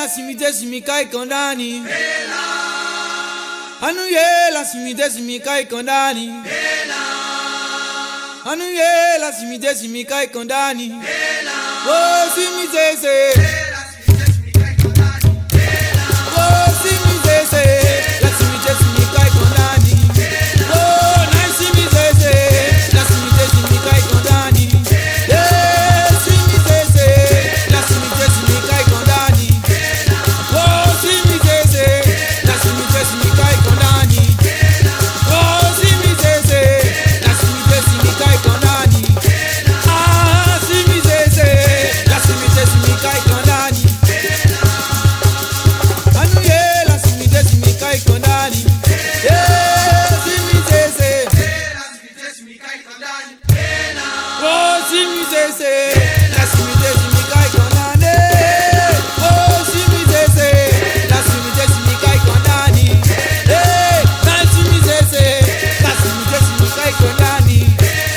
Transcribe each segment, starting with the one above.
la simite simikai kondani. Anuye la simite simikai kondani. Anuye la simite simikai kondani. Oh simite se. Oh simite se. La simite simikai kondani. Oh na simite se. La simite simikai kondani. Yeah simite se. La simite simikai kondani. Oh simite se. La simite simikai kondani. Oh simite se. La simite simikai kondani. Ah simite se. La simite simikai kondani. Anuye la simite simikai kondani. Yeah simite se. Oh simite se. La simite simikai kondani. Oh simite se. La simite simikai kondani. Eh na simite se. La simite simikai kondani.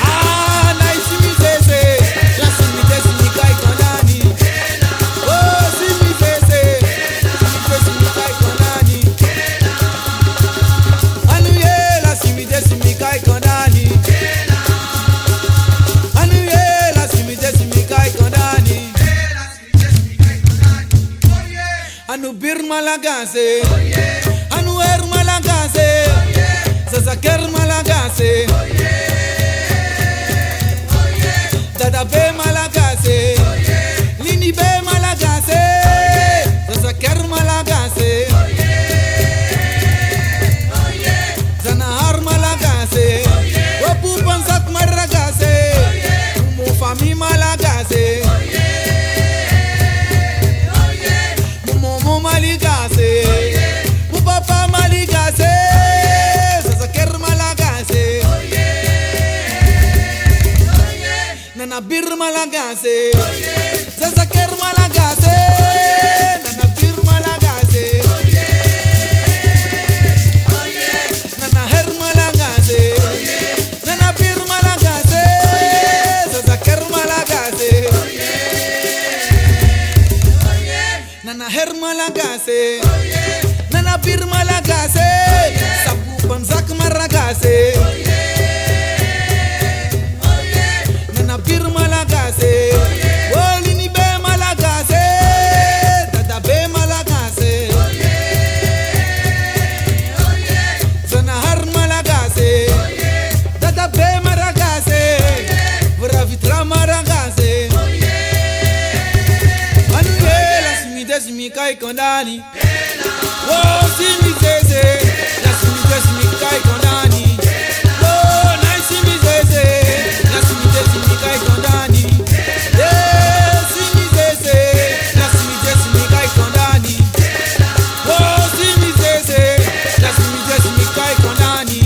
Ah na simite se. La simite simikai kondani. Oh simite se. Simite simikai kondani. Anuye la simite simikai kondani. Anuye la simite simikai kondani. Anu bir malagase. Anu er malagase. Zazaker malagase. Dada be malagase. Lini be malagase. Zazaker malagase. Zanahar malagase. Wapu pansak maragase. Mu fami malagase. Mu momo maligase. Mu papa maligase. Zazaker malagase. Nana bir malagase. Zazaker malagase. Nana bir malagase. Nana her malagase. Nana bir malagase. Zazaker malagase. Nana her malagase. Nana bir malagase. Sabu panzak maragase. Nana bir malagase. Olini be malagase. Dada be malagase. Zanahar malagase. Dada be maragase. Vravitra maragase. Anuye la simite simikai kondani. Oh simite se. La simite simikai kondani. Oh na simite se. La simite simikai kondani. Yeah simite se. La simite simikai kondani. Oh simite se. La simite simikai kondani.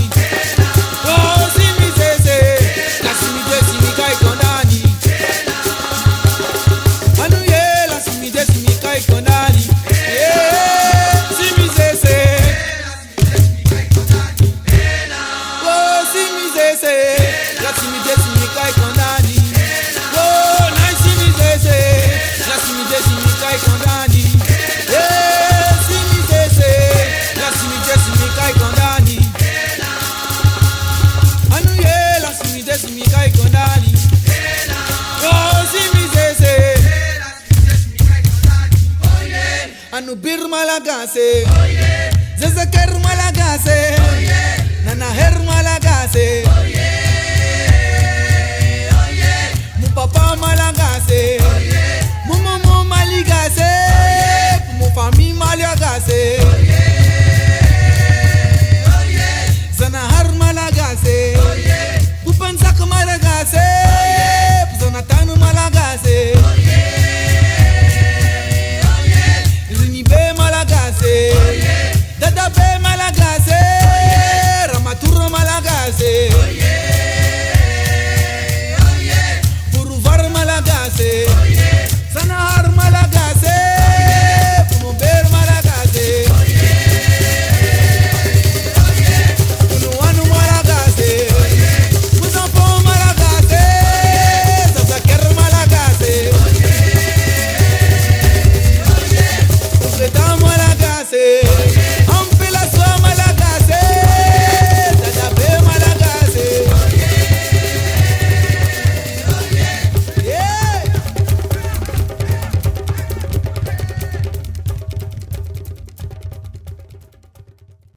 Oh simite se. La simite simikai kondani. Anuye la simite simikai kondani. Yeah simite se. Oh simite se. La simite simikai kondani. Oh na simite se. La simite simikai kondani. Yeah simite se. La simite simikai kondani. Anuye la simite simikai kondani. Oh simite se. Anu bir malagase. Zazaker malagase. Nana her malagase. Mu papa malagase.